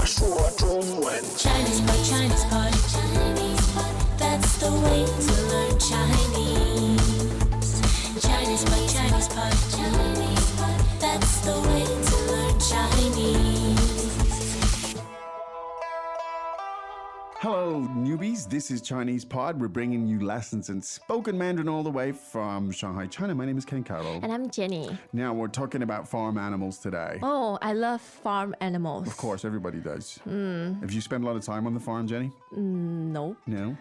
说中文。Chinese pot, Chinese pot, Chinese pot. That's the way to learn Chinese. Chinese pot, Chinese pot, Chinese pot. That's the way to learn Chinese. Hello, newbies. This is Chinese Pod. We're bringing you lessons in spoken Mandarin all the way from Shanghai, China. My name is Ken Carroll. And I'm Jenny. Now, we're talking about farm animals today. Oh, I love farm animals. Of course, everybody does. Have you spent a lot of time on the farm, Jenny? No. No?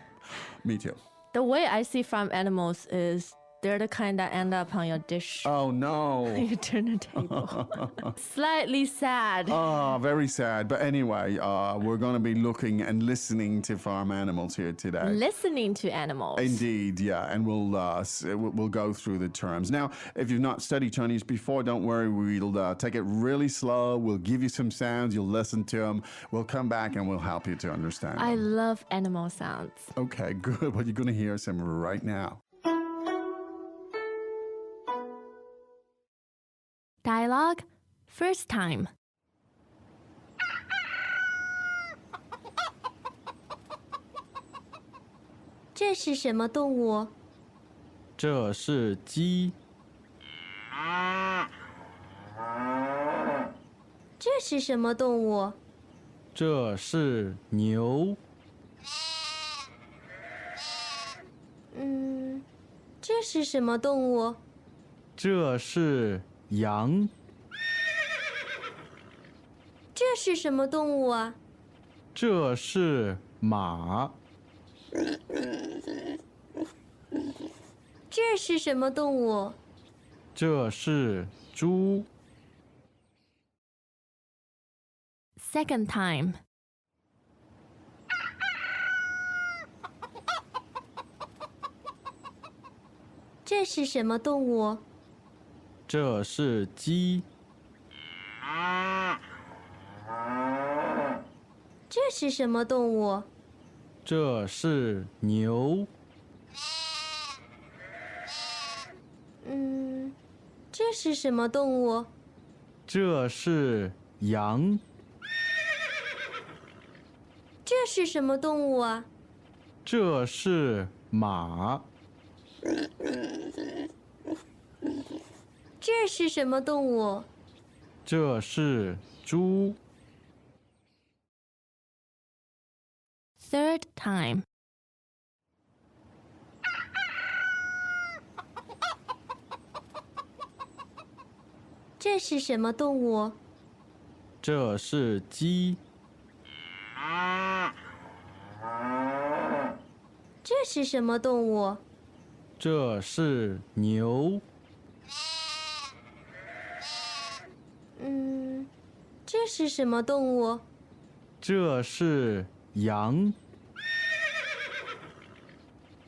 Me too. The way I see farm animals is they're the kind that end up on your dish. Oh, no. You turn the table. Slightly sad. Oh, very sad. But anyway, we're going to be looking and listening to farm animals here today. Listening to animals. Indeed, yeah, and we'll go through the terms. Now, if you've not studied Chinese before, don't worry. We'll take it really slow. We'll give you some sounds. You'll listen to them. We'll come back and we'll help you to understand I them. love animal sounds. Okay, good. Well, you're going to hear some right now. Dialogue, first time. 这是什么动物？这是鸡，这是什么动物？这是牛，这是什么动物？这是羊，这是什么动物啊？这是马，这是什么动物？这是猪， Second time. 这是什么动物？这是鸡，这是什么动物？这是牛，这是什么动物？这是羊，这是什么动物啊？这是马，这是什么动物？这是猪， Third time. 这是什么动物？这是鸡，这是什么动物？这是牛，这是什么动物？这是羊，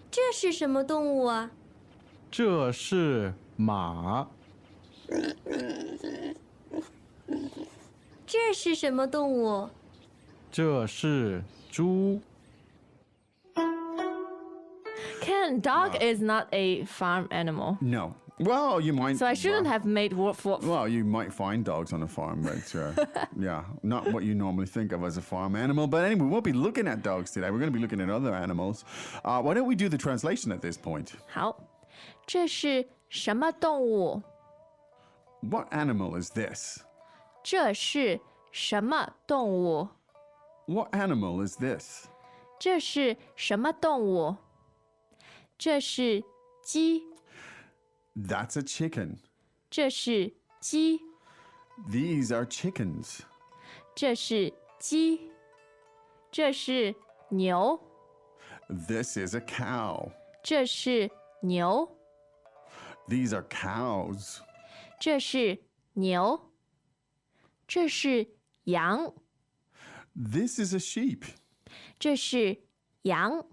这是什么动物啊？这是马，这是什么动物？这是猪。 Ken, dog is not a farm animal. No. Well, you might. So I shouldn't well, have made Well, you might find dogs on a farm, but yeah, not what you normally think of as a farm animal. But anyway, we won't be looking at dogs today. We're going to be looking at other animals. Why don't we do the translation at this point? 好，这是什么动物？ What animal is this? 这是什么动物？ What animal is this? 这是什么动物？这是鸡， That's a chicken. 这是鸡， These are chickens. 这是鸡，这是牛， This is a cow. 这是牛， These are cows. 这是牛，这是羊， This is a sheep. 这是羊，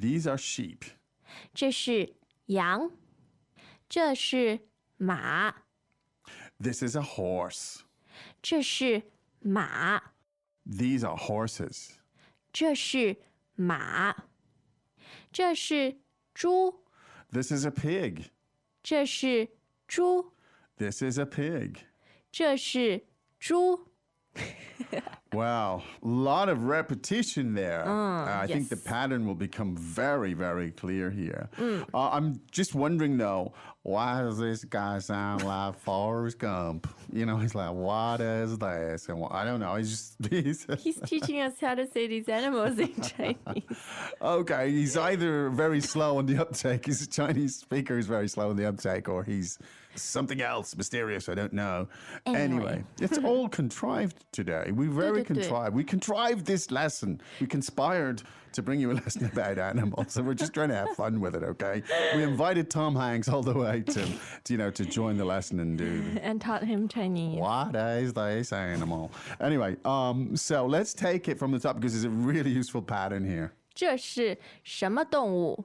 These are sheep. 这是羊，这是马， This is a horse. 这是马， These are horses. 这是马，这是猪， This is a pig. 这是猪， This is a pig. 这是猪。Wow, a lot of repetition there. I think the yes. pattern will become very, very clear here. I'm just wondering though, why does this guy sound like Forrest Gump? You know, he's like, what is this? And I don't know. He's He's teaching us how to say these animals in Chinese. okay. He's either very slow on the uptake, he's a Chinese speaker, is very slow on the uptake, or he's something else mysterious. I don't know. Anyway, it's all contrived today. We very 对，对，对。 contrived. We contrived this lesson. We conspired to bring you a lesson about animals, and we're just trying to have fun with it. Okay. We invited Tom Hanks all the way to join the lesson and do. And taught him Chinese. What is this animal? Anyway, so let's take it from the top because there's a really useful pattern here. 这是什么动物？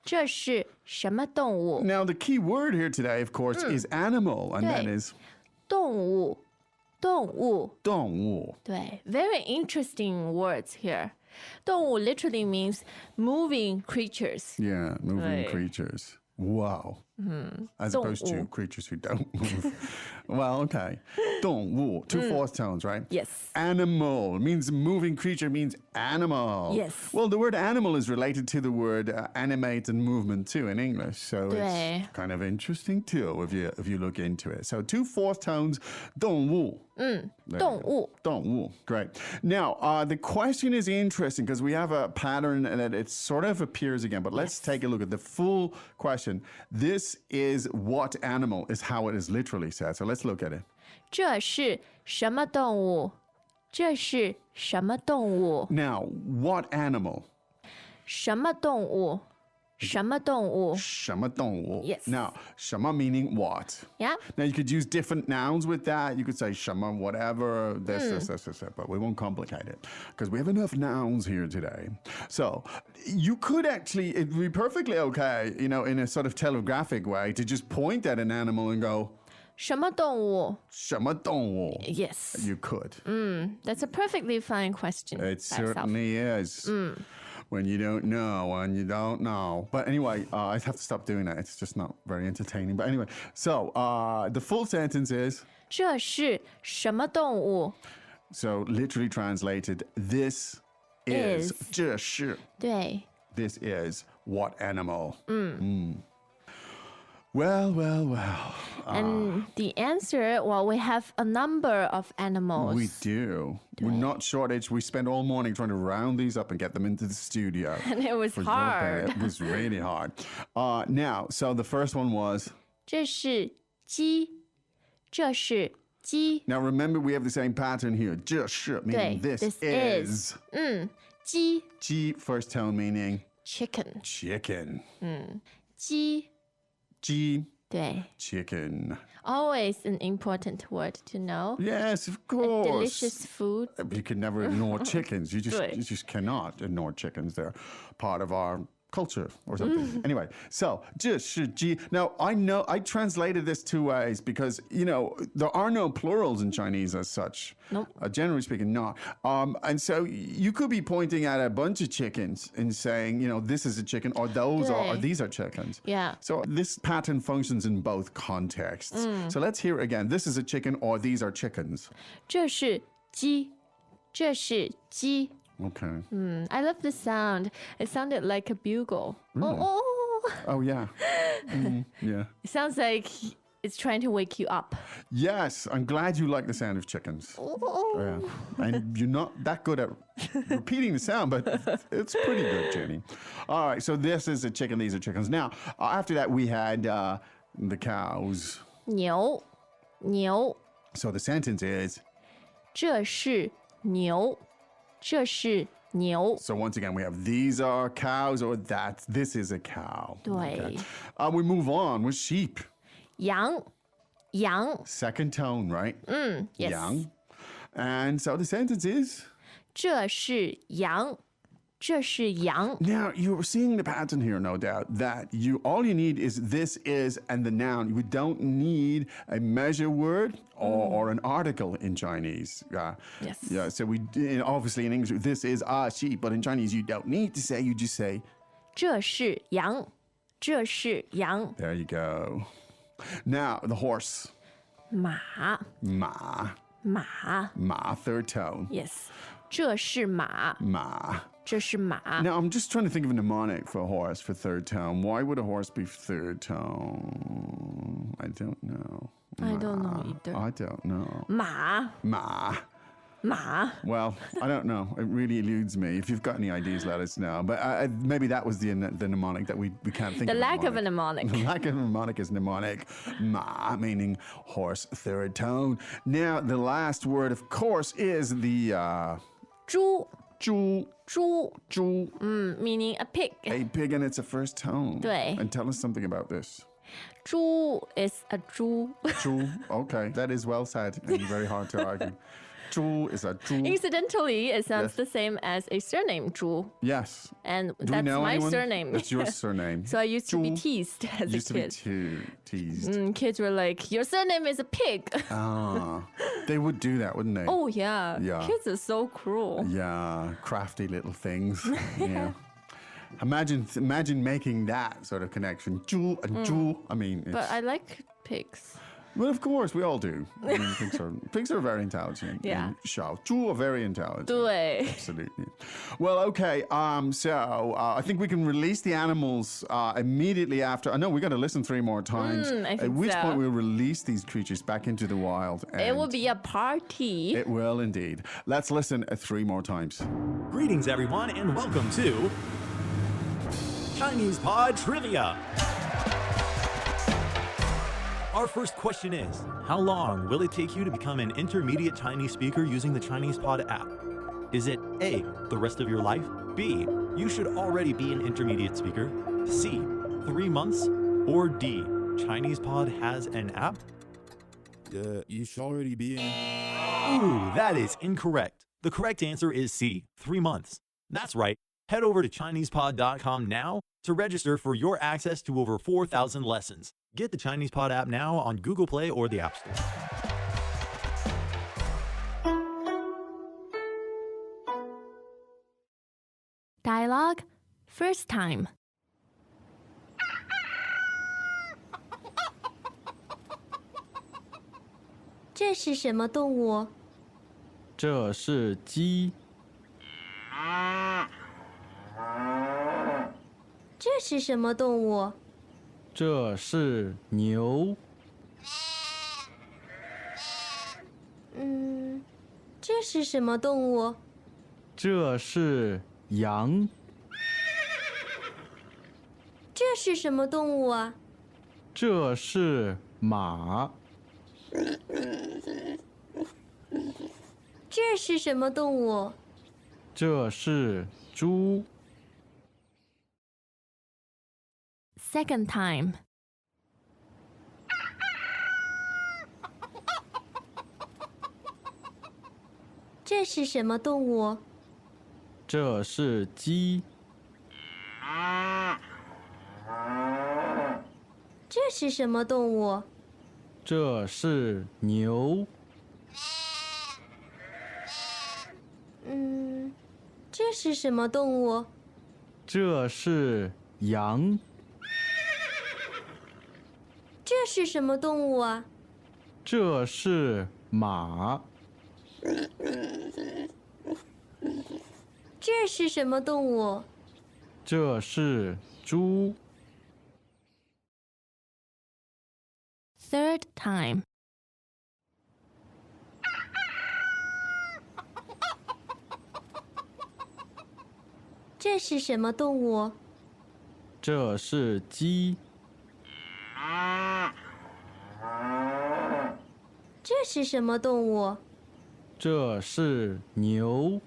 这是什么动物？ Now, the key word here today, of course, is animal, and that 对。 is 动物，动物。动物. 对，very interesting words here. 动物 literally means moving creatures. Yeah, moving 对。 creatures. Wow. As opposed to 动物。 creatures who don't move. Well, okay. 动物, two fourth tones, right? Yes. Animal means moving creature, means animal. Yes. Well, the word animal is related to the word animate and movement too in English. So 对。 it's kind of interesting too if you look into it. So two fourth tones, 动物. There you 动 go. 物。 Don't woo. Great. Now, the question is interesting because we have a pattern that it sort of appears again, but let's take a look at the full question. This is what animal is how it is literally said. So let's look at it. 这是什么动物？这是什么动物？ Now, what animal? 什么动物？什么动物？ Shama dongwu. Yes. Now, shama meaning what? Yeah. Now, you could use different nouns with that. You could say shama whatever, this, but we won't complicate it because we have enough nouns here today. So, you could actually, it'd be perfectly okay, you know, in a sort of telegraphic way to just point at an animal and go, 什么动物 shama dongwu. Yes. You could. That's a perfectly fine question. It by itself. certainly is. When you don't know. But anyway, I have to stop doing that. It's just not very entertaining. But anyway, so the full sentence is, 这是什么动物？ so literally translated, this is, 这是, 对， this is what animal? Well. and the answer, well, we have a number of animals. We do. We're not shortage. We spent all morning trying to round these up and get them into the studio. And it was For your hard. benefit. It was really hard. Now, so the first one was, 这是鸡，这是鸡， now remember we have the same pattern here. 这是 meaning 对 this this is. 鸡 G first tone meaning chicken， chicken. 鸡， G 对 chicken. always an important word to know. Yes, of course. Delicious food. You can never ignore chickens. You Right. just cannot ignore chickens. They're part of our culture or something. Anyway, so 这是鸡. Now I know I translated this two ways because you know there are no plurals in Chinese as such. Nope. Generally speaking, not. And so you could be pointing at a bunch of chickens and saying, you know, this is a chicken, or those are, or对 these are chickens. Yeah. So this pattern functions in both contexts. So let's hear it again. This is a chicken, or these are chickens. 这是鸡，这是鸡。 Okay. I love the sound. It sounded like a bugle. Oh. Oh yeah. Yeah. It sounds like it's trying to wake you up. Yes, I'm glad you like the sound of chickens. Yeah. And you're not that good at repeating the sound, but it's pretty good, Jenny. All right, so this is a chicken, these are chickens. Now, after that, we had the cows. 牛，牛， So the sentence is, 这是牛，这是牛。 so once again, we have these are cows, or this is a cow. 对。 We move on with sheep. 羊，羊， Second tone, right? yes. Yang. And so the sentence is, 这是羊，这是羊。 now you're seeing the pattern here, no doubt, that all you need is this is and the noun. You don't need a measure word or an article in Chinese. Yes. Yeah. So obviously in English, this is a sheep, but in Chinese you don't need to say. You just say, 这是羊，这是羊。 there you go. Now the horse. 马， Ma. 马 Ma, third tone. Yes. 这是马 Ma. 这是马 Now, I'm just trying to think of a mnemonic for a horse for third tone. Why would a horse be third tone? I don't know. I don't know either. I don't know. 马 Ma. 马 Well, I don't know. It really eludes me. If you've got any ideas, let us know. But maybe that was the mnemonic that we can't think The of. lack of a mnemonic. The lack of a mnemonic is mnemonic. Ma, meaning horse, third tone. Now, the last word, of course, is the 猪 zhu, 猪 zhu, meaning a pig. a pig, and it's a first tone. 对 And tell us something about this. 猪 is a 猪 Zhu, okay. That is well said and very hard to argue. Zhu is a zhu. Incidentally, it sounds Yes. the same as a surname, 猪. Yes. And Do we that's know my anyone? surname. That's your surname. So I used to be Zhu teased as used a to kid. be teased. Kids were like, your surname is a pig. Ah, they would do that, wouldn't they? Oh, yeah. Yeah. Kids are so cruel. Yeah, crafty little things. Yeah. Imagine making that sort of connection. Zhu and zhu. I mean, it's, But I like pigs. well, of course, we all do. I mean, pigs are very intelligent. Yeah. And Xiao Zhu are very intelligent. 对 Absolutely. Well, okay. So I think we can release the animals immediately after. I know we got to listen 3 more times. I At think which so. point we'll release these creatures back into the wild. It will and be a party. It will indeed. Let's listen 3 more times. Greetings, everyone, and welcome to Chinese Pod Trivia. Our first question is, how long will it take you to become an intermediate Chinese speaker using the Chinese Pod app? Is it A, the rest of your life? B, you should already be an intermediate speaker? C, 3 months? Or D, Chinese Pod has an app? You should already be in. Ooh, that is incorrect. The correct answer is C, 3 months. That's right. Head over to ChinesePod.com now to register for your access to over 4,000 lessons. Get the Chinese Pod app now on Google Play or the App Store. Dialogue first time. 这是什么动物？这是鸡，这是什么动物？这是牛，这是什么动物？这是羊，这是什么动物啊？这是马，这是什么动物？这是猪， Second time. 这是什么动物？这是鸡，这是什么动物？这是牛，这是什么动物？这是羊，这是什么动物啊？这是马，这是什么动物？这是猪， Third time. 这是什么动物？这是鸡，这是什么动物？这是牛，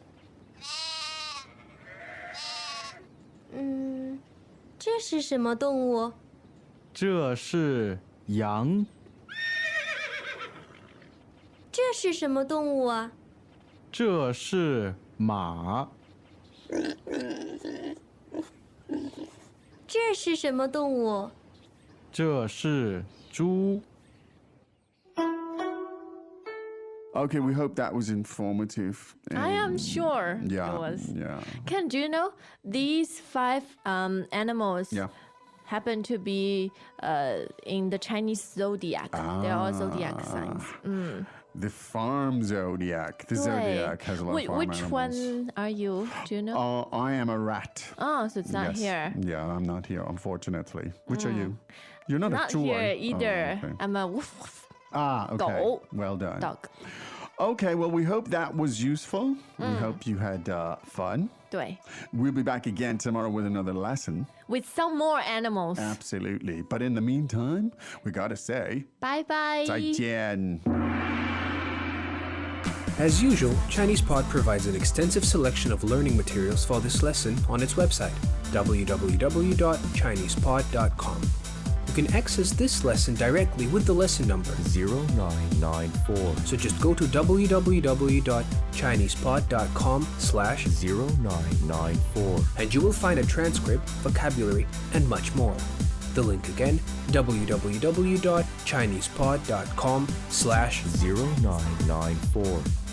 这是什么动物？这是羊，这是什么动物啊？这是马，这是什么动物？这是猪。 Okay, we hope that was informative. I am sure Yeah, it was. yeah. Ken, do you know these 5 animals? Yeah. happen to be in the Chinese zodiac. They are all zodiac signs. The farm zodiac. The 对 zodiac has a lot of farm Which animals. one are you? Do you know? I am a rat. Oh, so it's not Yes. here. Yeah, I'm not here, unfortunately. Which are you? You're not, Not a猪 here either. okay. I'm a woof woof Okay. 狗 Well done. dog. Okay, well, we hope that was useful. We hope you had fun. 对 We'll be back again tomorrow with another lesson. With some more animals. Absolutely. But in the meantime, we gotta say, Bye bye. 再见. As usual, ChinesePod provides an extensive selection of learning materials for this lesson on its website, www.chinesepod.com. You can access this lesson directly with the lesson number 0994 So just go to www.chinesepod.com/0994 and you will find a transcript, vocabulary, and much more. The link again, www.chinesepod.com/0994